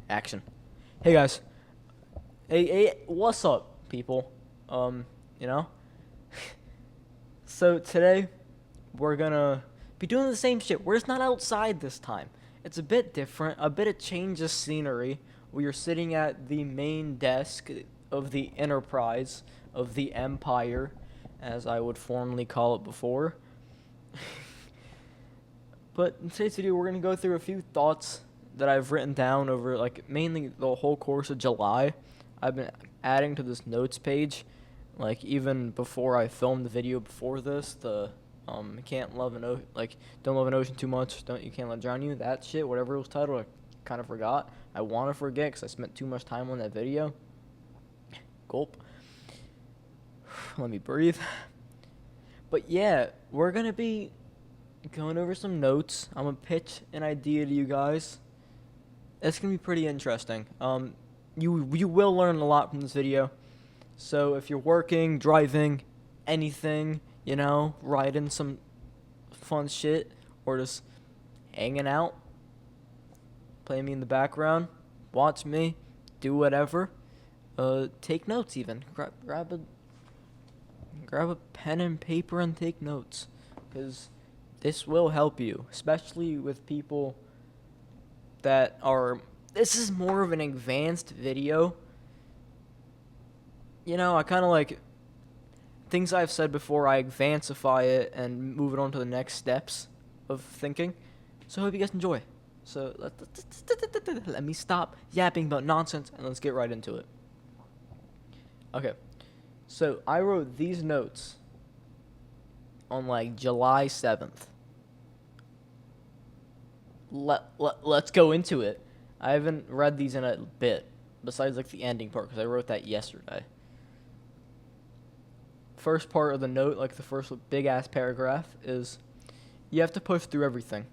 Action. Hey guys. Hey, what's up, people? You know? So today we're gonna be doing the same shit. We're just not outside this time. It's a bit different, a bit of change of scenery. We are sitting at the main desk of the Enterprise of the Empire, as I would formerly call it before. But in today's video, we're gonna go through a few thoughts that I've written down over mainly the whole course of July. I've been adding to this notes page, even before I filmed the video before this. The can't love an don't love an ocean too much. You can't let it drown you. That shit, whatever it was titled, I kind of forgot. I want to forget because I spent too much time on that video. Gulp. Let me breathe. But yeah, we're gonna be going over some notes. I'm gonna pitch an idea to you guys. It's gonna be pretty interesting. You will learn a lot from this video. So if you're working, driving, anything, riding some fun shit, or just hanging out, play me in the background, watch me, do whatever. Take notes even. Grab a pen and paper and take notes, because this will help you, especially with people that are. This is more of an advanced video. I kind of things I've said before, I advancify it and move it on to the next steps of thinking. So I hope you guys enjoy. So let me stop yapping about nonsense and let's get right into it. Okay. So I wrote these notes on July 7th. Let's go into it. I haven't read these in a bit, besides the ending part, because I wrote that yesterday. First part of the note, the first big ass paragraph, is you have to push through everything.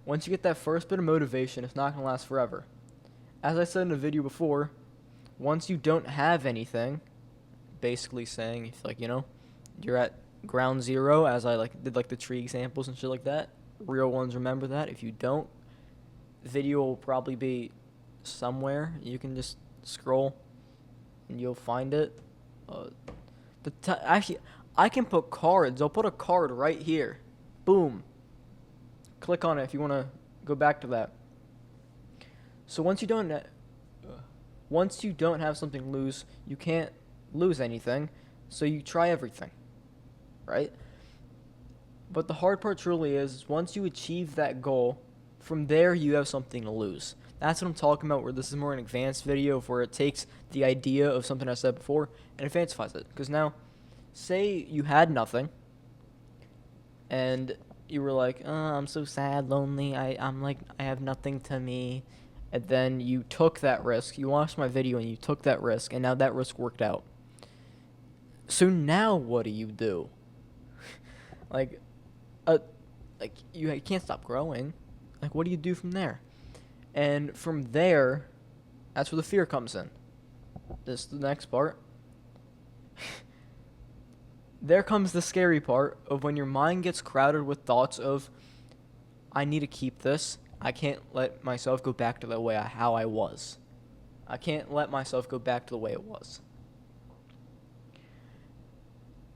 Once you get that first bit of motivation, it's not going to last forever. As I said in a video before, once you don't have anything, basically saying, if you're at ground zero, as I did the tree examples and shit like that, real ones remember that. If you don't, the video will probably be somewhere. You can just scroll and you'll find it. Actually, I can put cards. I'll put a card right here. Boom. Click on it if you want to go back to that. So once you don't have something to lose, you can't lose anything. So you try everything, right? But the hard part truly is once you achieve that goal, from there you have something to lose. That's what I'm talking about, where this is more an advanced video where it takes the idea of something I said before and advancifies it. Because now, say you had nothing and you were like, oh, I'm so sad, lonely, I have nothing to me. And then you took that risk. You watched my video and you took that risk, and now that risk worked out. So now what do? You can't stop growing. What do you do from there? And from there, that's where the fear comes in. This is the next part. There comes the scary part of when your mind gets crowded with thoughts of, I need to keep this. I can't let myself go back to the way how I was. I can't let myself go back to the way it was.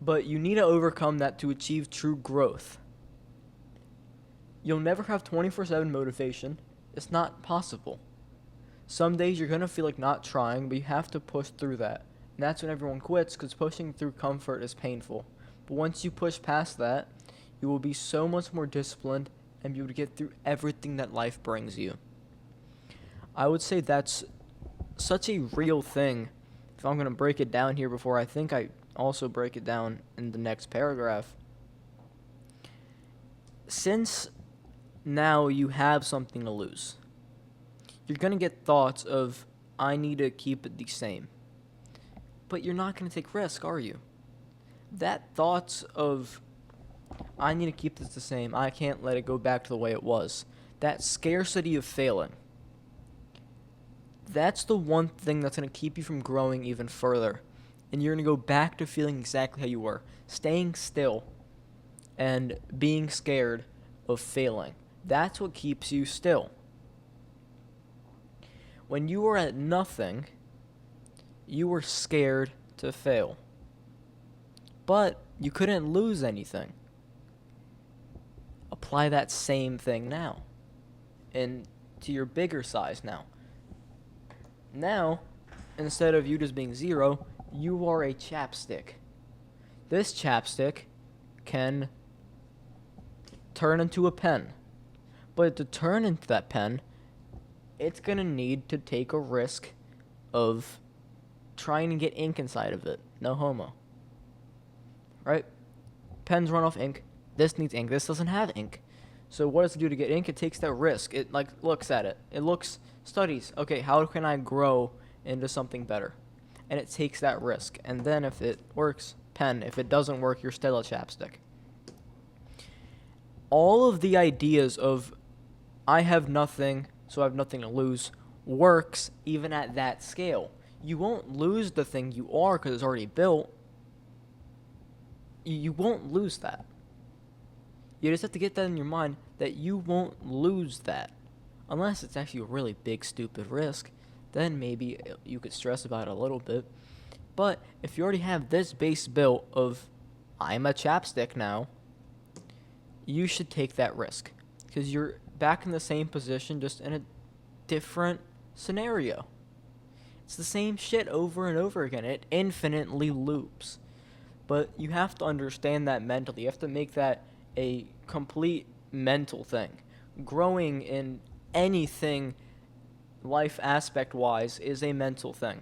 But you need to overcome that to achieve true growth. You'll never have 24/7 motivation. It's not possible. Some days you're going to feel like not trying, but you have to push through that. And that's when everyone quits, because pushing through comfort is painful. But once you push past that, you will be so much more disciplined and be able to get through everything that life brings you. I would say that's such a real thing. If I'm going to break it down here before, I think I also break it down in the next paragraph. Since now you have something to lose, you're going to get thoughts of, I need to keep it the same. But you're not going to take risk, are you? That thoughts of, I need to keep this the same, I can't let it go back to the way it was, that scarcity of failing, that's the one thing that's going to keep you from growing even further. And you're going to go back to feeling exactly how you were, staying still and being scared of failing. That's what keeps you still. When you were at nothing, you were scared to fail. But you couldn't lose anything. Apply that same thing now. And to your bigger size now. Now, instead of you just being 0, you are a chapstick. This chapstick can turn into a pen. But to turn into that pen, it's going to need to take a risk of trying to get ink inside of it. No homo. Right? Pens run off ink. This needs ink. This doesn't have ink. So what does it do to get ink? It takes that risk. It looks at it. It studies, okay, how can I grow into something better? And it takes that risk. And then if it works, pen. If it doesn't work, you're still a chapstick. All of the ideas of I have nothing, so I have nothing to lose, works even at that scale. You won't lose the thing you are because it's already built. You won't lose that. You just have to get that in your mind that you won't lose that. Unless it's actually a really big, stupid risk. Then maybe you could stress about it a little bit. But if you already have this base built of, I'm a chapstick now, you should take that risk. Because you're back in the same position, just in a different scenario. It's the same shit over and over again. It infinitely loops. But you have to understand that mentally. You have to make that a complete mental thing. Growing in anything life aspect-wise is a mental thing.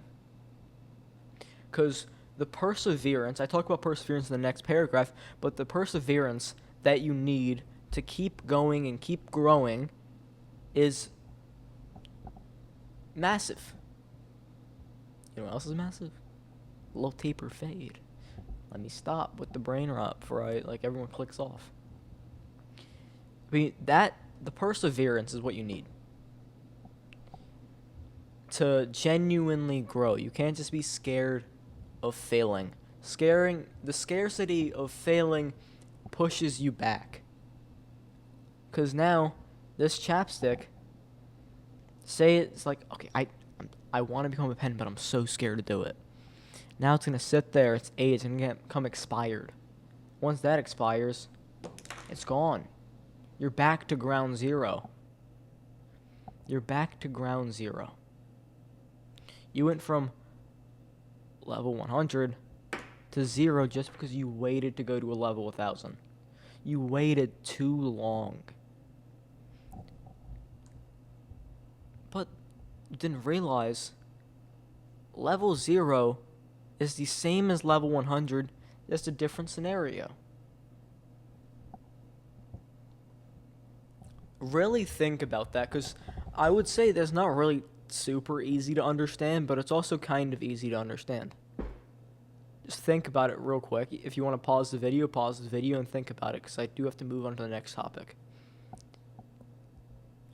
Because the perseverance, I talk about perseverance in the next paragraph, but the perseverance that you need to keep going and keep growing is massive. You know what else is massive? Low taper fade. Let me stop with the brain rot before everyone clicks off. I mean, the perseverance is what you need to genuinely grow. You can't just be scared of failing. The scarcity of failing pushes you back. Because now, this chapstick, say it's like, okay, I want to become a pen, but I'm so scared to do it. Now it's going to sit there, it's aged, and become expired. Once that expires, it's gone. You're back to ground zero. You're back to ground zero. You went from level 100 to 0 just because you waited to go to a level 1000. You waited too long. But you didn't realize level 0 is the same as level 100, just a different scenario. Really think about that, because I would say that's not really super easy to understand, but it's also kind of easy to understand. Just think about it real quick. If you want to pause the video and think about it, because I do have to move on to the next topic.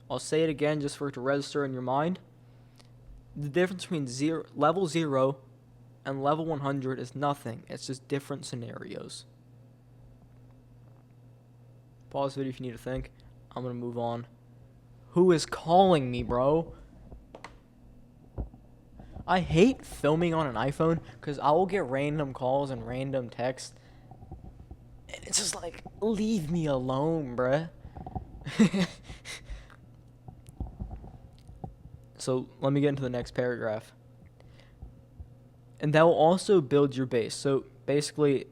I'll say it again just for it to register in your mind. The difference between level 0 and level 100 is nothing. It's just different scenarios. Pause the video if you need to think. I'm going to move on. Who is calling me, bro? I hate filming on an iPhone because I will get random calls and random texts. And it's just like, leave me alone, bruh. So let me get into the next paragraph. And that will also build your base. So basically,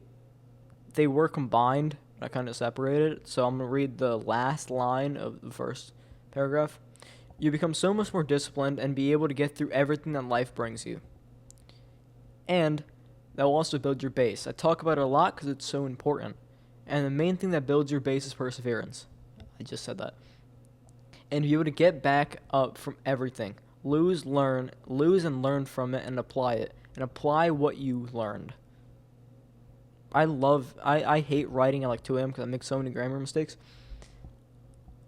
they were combined. I kind of separated it. So I'm going to read the last line of the first paragraph. You become so much more disciplined and be able to get through everything that life brings you. And that will also build your base. I talk about it a lot because it's so important. And the main thing that builds your base is perseverance. I just said that. And be able to get back up from everything. Lose and learn from it and apply it. And apply what you learned. I hate writing at like 2 a.m. because I make so many grammar mistakes.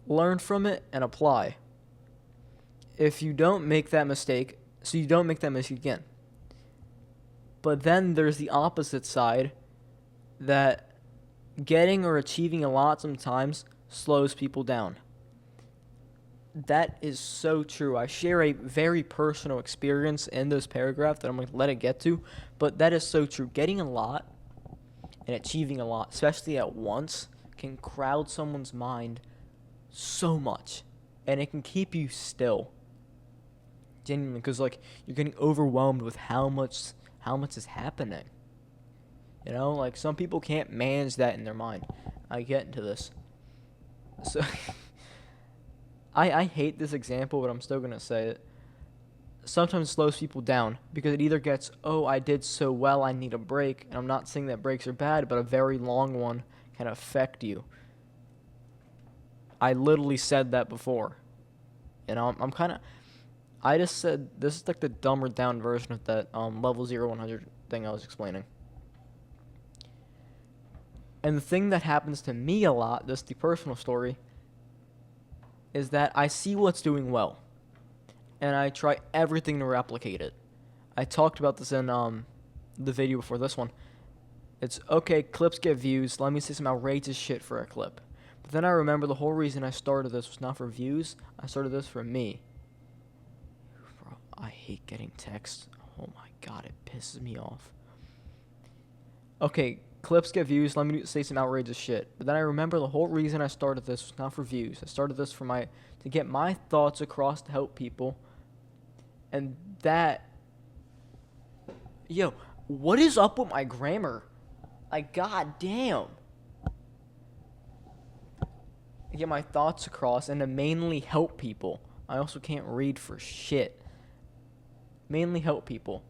Learn from it and apply. If you don't make that mistake, so you don't make that mistake again. But then there's the opposite side, that getting or achieving a lot sometimes slows people down. That is so true. I share a very personal experience in this paragraph that I'm going to let it get to, but that is so true. Getting a lot and achieving a lot, especially at once, can crowd someone's mind so much, and it can keep you still. Genuinely, because like you're getting overwhelmed with how much is happening. You know, like some people can't manage that in their mind. I get into this. So I hate this example, but I'm still gonna say it. Sometimes it slows people down because it either gets, oh, I did so well, I need a break. And I'm not saying that breaks are bad, but a very long one can affect you. I literally said that before. You know, I'm kind of, I just said, this is like the dumber down version of that level 0, 100 thing I was explaining. And the thing that happens to me a lot, this is the personal story, is that I see what's doing well. And I try everything to replicate it. I talked about this in the video before this one. It's, okay, clips get views. Let me say some outrageous shit for a clip. But then I remember the whole reason I started this was not for views. I started this for me. Bro, I hate getting texts. Oh my god, it pisses me off. Okay, clips get views. Let me say some outrageous shit. But then I remember the whole reason I started this was not for views. I started this for to get my thoughts across to help people. And that, yo, what is up with my grammar? Like, goddamn. I get my thoughts across and to mainly help people. I also can't read for shit. Mainly help people.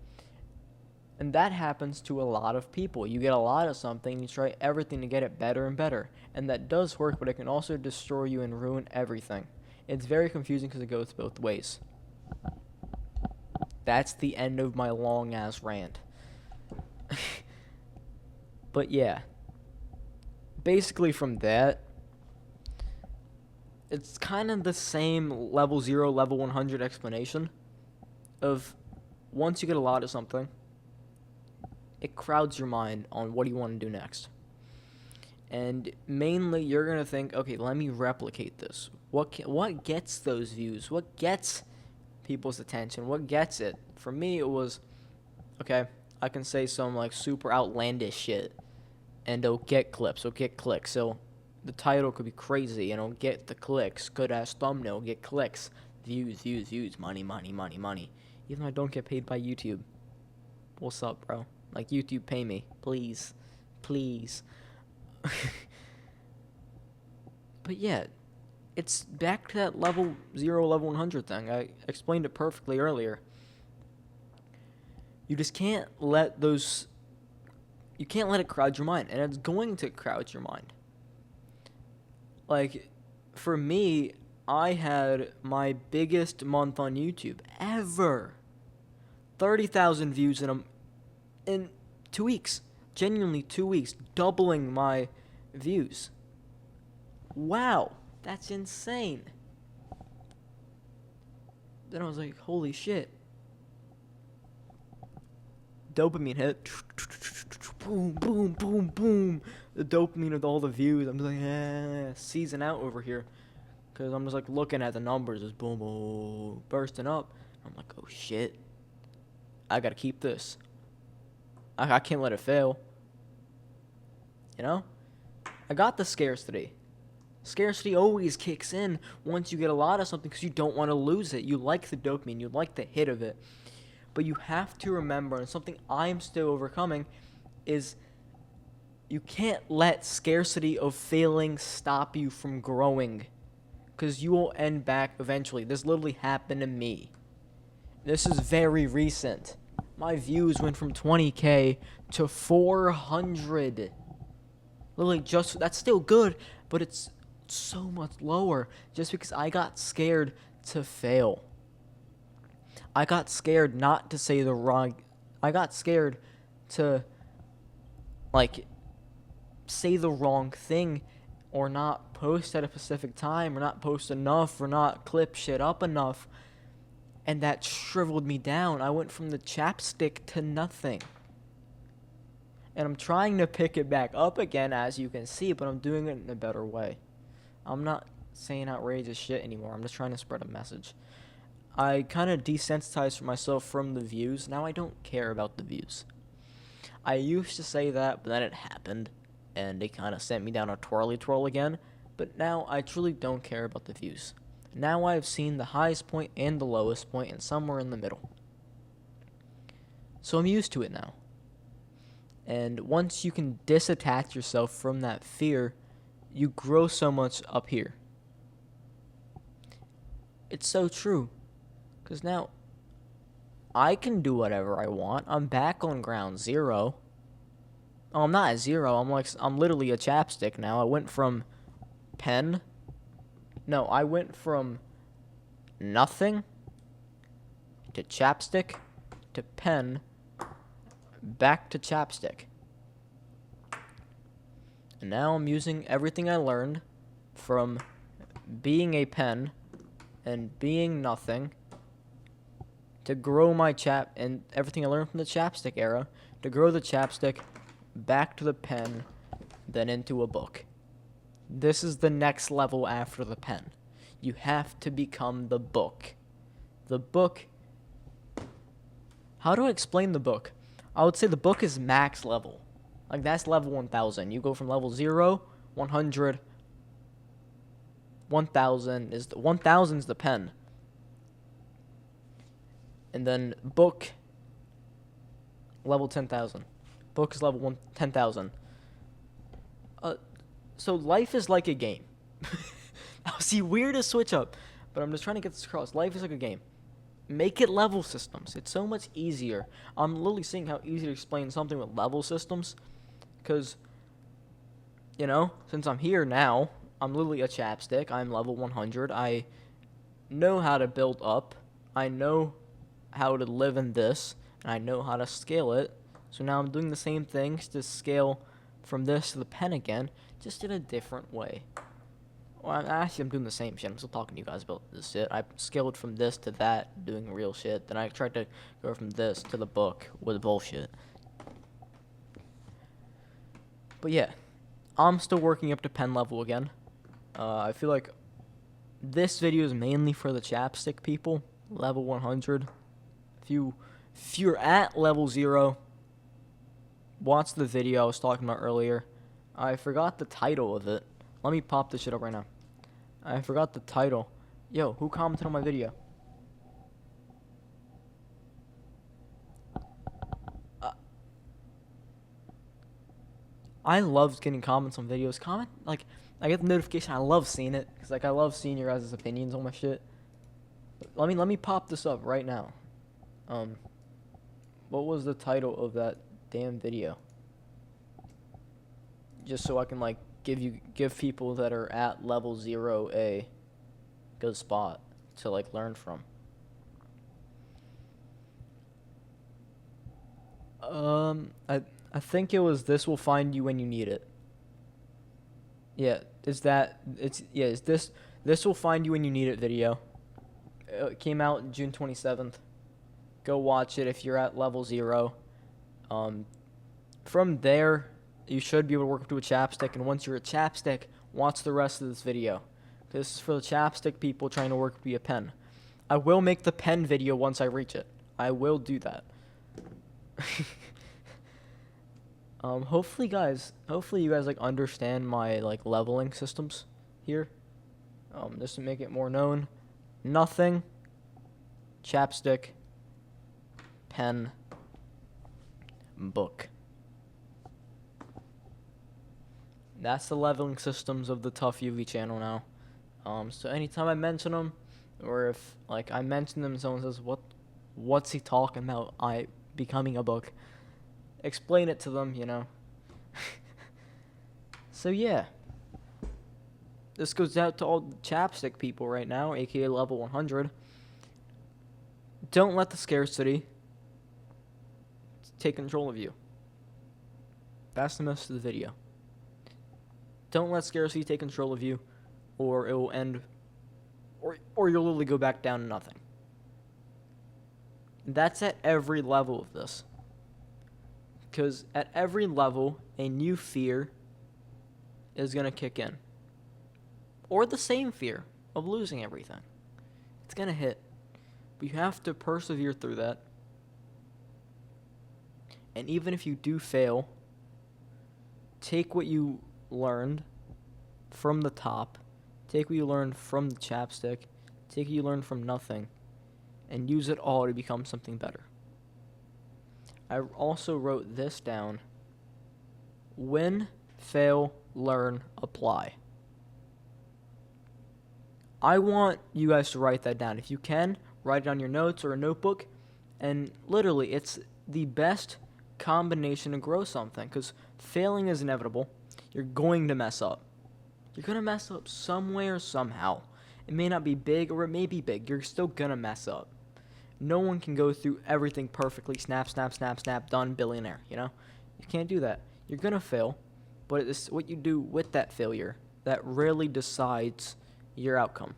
And that happens to a lot of people. You get a lot of something, you try everything to get it better and better. And that does work, but it can also destroy you and ruin everything. It's very confusing because it goes both ways. That's the end of my long-ass rant. But yeah. Basically from that, it's kind of the same level 0, level 100 explanation of once you get a lot of something, it crowds your mind on what do you want to do next. And mainly you're going to think, okay, let me replicate this. What gets those views? What gets people's attention? What gets it? For me, it was, okay, I can say some like super outlandish shit and it'll get clips, it'll get clicks. So the title could be crazy and it'll get the clicks. Good ass thumbnail, get clicks. Views, money. Even though I don't get paid by YouTube. What's up, bro? Like, YouTube, pay me. Please. But yeah, it's back to that level 0, level 100 thing. I explained it perfectly earlier. You just can't let you can't let it crowd your mind, and it's going to crowd your mind. Like, for me, I had my biggest month on YouTube ever. 30,000 views in 2 weeks. Genuinely 2 weeks, doubling my views. Wow, that's insane. Then I was like, holy shit. Dopamine hit. Boom. The dopamine of all the views. I'm just like, season out over here. Because I'm just like looking at the numbers as boom, bursting up. I'm like, oh shit. I gotta keep this. I can't let it fail. You know? I got the scarcity. Scarcity always kicks in once you get a lot of something because you don't want to lose it. You like the dopamine. You like the hit of it. But you have to remember, and something I'm still overcoming, is you can't let scarcity of failing stop you from growing. Because you will end back eventually. This literally happened to me. This is very recent. My views went from 20K to 400. Literally that's still good, but it's so much lower just because I got scared to fail. I got scared not to say the wrong. I got scared to, like, say the wrong thing or not post at a specific time or not post enough or not clip shit up enough. And that shriveled me down. I went from the chapstick to nothing. And I'm trying to pick it back up again, as you can see, but I'm doing it in a better way. I'm not saying outrageous shit anymore. I'm just trying to spread a message. I kind of desensitized myself from the views. Now I don't care about the views. I used to say that, but then it happened, and it kind of sent me down a twirly twirl again. But now I truly don't care about the views. Now I've seen the highest point and the lowest point, and somewhere in the middle. So I'm used to it now. And once you can disattach yourself from that fear, you grow so much up here. It's so true. Because now, I can do whatever I want. I'm back on ground zero. Oh, I'm not at zero. I'm literally a chapstick now. I went from pen. No, I went from nothing to chapstick to pen back to chapstick. And now I'm using everything I learned from being a pen and being nothing to grow my and everything I learned from the chapstick era to grow the chapstick back to the pen, then into a book. This is the next level after the pen. You have to become the book. The book. How do I explain the book? I would say the book is max level. Like, that's level 1000. You go from level 0, 100, 1000 is the pen. And then book, level 10,000. Book is level 10,000. So life is like a game. Now, see, weird to switch up, but I'm just trying to get this across. Life is like a game. Make it level systems. It's so much easier. I'm literally seeing how easy to explain something with level systems. Because, you know, since I'm here now, I'm literally a chapstick. I'm level 100. I know how to build up. I know how to live in this. And I know how to scale it. So now I'm doing the same things to scale from this to the pen again, just in a different way. Well, I'm doing the same shit. I'm still talking to you guys about this shit. I scaled from this to that, doing real shit. Then I tried to go from this to the book with bullshit. But yeah, I'm still working up to pen level again. I feel like this video is mainly for the chapstick people, level 100. If you're at level 0, watch the video I was talking about earlier. I forgot the title of it. Let me pop this shit up right now. I forgot the title. Yo, who commented on my video? I love getting comments on videos. I get the notification. I love seeing it because I love seeing your guys' opinions on my shit. Let me pop this up right now. What was the title of that damn video? Just so I can give people that are at level 0 a good spot to learn from. I think it was This Will Find You When You Need It. Yeah, This Will Find You When You Need It video. It came out June 27th. Go watch it if you're at level 0. From there, you should be able to work up to a chapstick, and once you're a chapstick, watch the rest of this video. This is for the chapstick people trying to work up to be a pen. I will make the pen video once I reach it. I will do that. Hopefully you guys understand my leveling systems here. Just to make it more known. Nothing, chapstick, pen, book. That's the leveling systems of the Tough UV channel now. So anytime I mention them, or if I mention them, someone says, "What's he talking about? I becoming a book." Explain it to them, you know. So yeah, this goes out to all the chapstick people right now, aka level 100. Don't let the scarcity take control of you. That's the message of the video. Don't let scarcity take control of you, or it will end, or you'll literally go back down to nothing. That's at every level of this. Because at every level, a new fear is going to kick in. or the same fear of losing everything. It's gonna hit. But you have to persevere through that. And even if you do fail, take what you learned from the top, take what you learned from the chapstick, take what you learned from nothing, and use it all to become something better. I also wrote this down. Win, fail, learn, apply. I want you guys to write that down. If you can, write it on your notes or a notebook. And literally, it's the best combination to grow something. Because failing is inevitable. You're going to mess up. You're going to mess up somewhere, somehow. It may not be big or it may be big. You're still going to mess up. No one can go through everything perfectly. Snap, snap, snap, snap, done, billionaire, you know? You can't do that. You're going to fail. But it's what you do with that failure that really decides your outcome.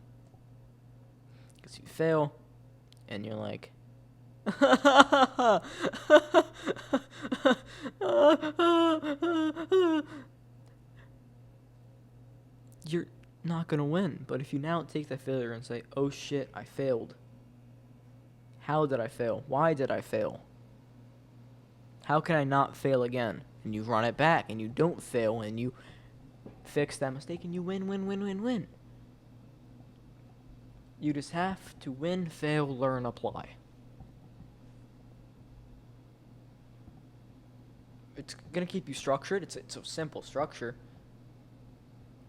Because you fail, and you're like, you're not going to win. But if you now take that failure and say, oh shit, I failed. How did I fail? Why did I fail? How can I not fail again? And you run it back, and you don't fail, and you fix that mistake, and you win, win, win, win, win. You just have to win, fail, learn, apply. It's going to keep you structured. It's a simple structure.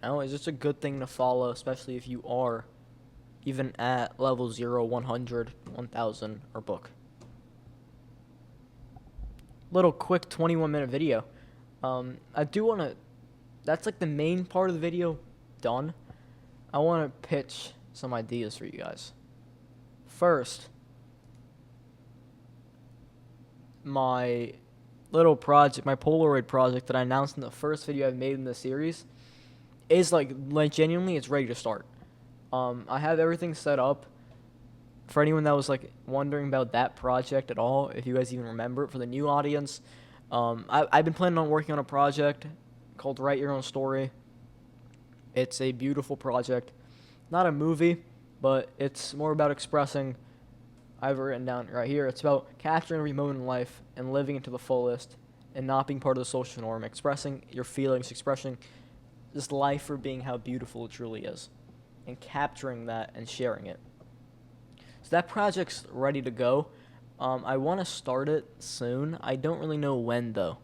No, it's just a good thing to follow, especially if you are even at level 0, 100, 1000, or book. Little quick 21-minute video. I do want to, that's like the main part of the video done. I want to pitch some ideas for you guys. First, my little project, my Polaroid project that I announced in the first video I've made in this series is like genuinely it's ready to start. I have everything set up. For anyone that was like wondering about that project at all, if you guys even remember it, for the new audience, I've been planning on working on a project called Write Your Own Story. It's a beautiful project. Not a movie, but it's more about expressing, I've written down right here, it's about capturing every moment in life and living it to the fullest and not being part of the social norm, expressing your feelings, expressing just life for being how beautiful it truly is, and capturing that and sharing it. So that project's ready to go. I want to start it soon. I don't really know when, though.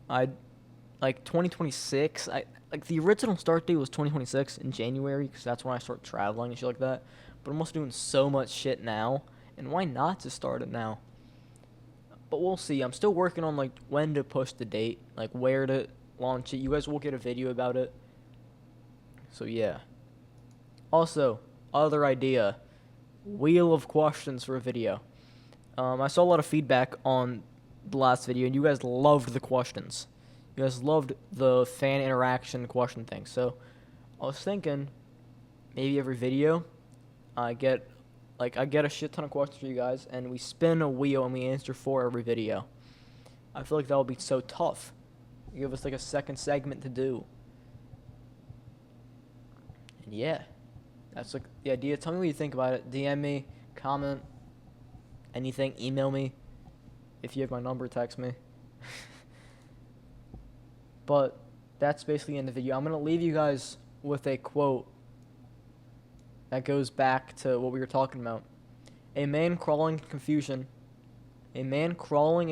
Like 2026. Like the original start date was 2026 in January, because that's when I start traveling and shit like that. But I'm also doing so much shit now, and why not just start it now? But we'll see. I'm still working on like when to push the date, like where to launch it. You guys will get a video about it. So yeah. Also, other idea. Wheel of questions for a video. I saw a lot of feedback on the last video, and you guys loved the questions. You guys loved the fan interaction question thing. So I was thinking maybe every video I get a shit ton of questions for you guys, and we spin a wheel and we answer for every video. I feel like that would be so tough. Give us like a second segment to do. And yeah. That's like the idea. Tell me what you think about it. DM me, comment, anything, email me. If you have my number, text me. But that's basically the end of the video. I'm going to leave you guys with a quote that goes back to what we were talking about. A man crawling in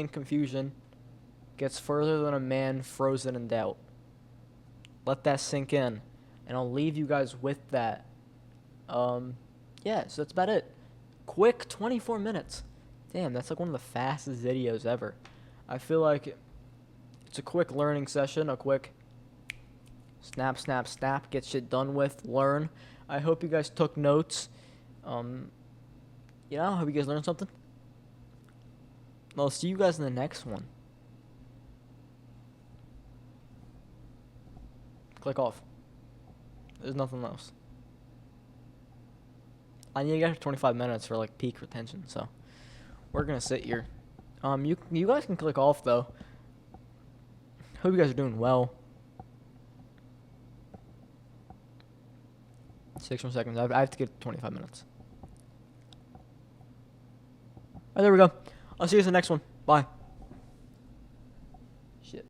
confusion gets further than a man frozen in doubt. Let that sink in. And I'll leave you guys with that. Yeah, so that's about it. Quick 24 minutes. Damn, that's like one of the fastest videos ever. I feel like it's a quick learning session, a quick snap, snap, snap, get shit done with, learn. I hope you guys took notes. I hope you guys learned something. I'll see you guys in the next one. Click off. There's nothing else. I need to get 25 minutes for like peak retention, so we're gonna sit here. You guys can click off though. Hope you guys are doing well. 6 more seconds. I have to get 25 minutes. All right, there we go. I'll see you in the next one. Bye.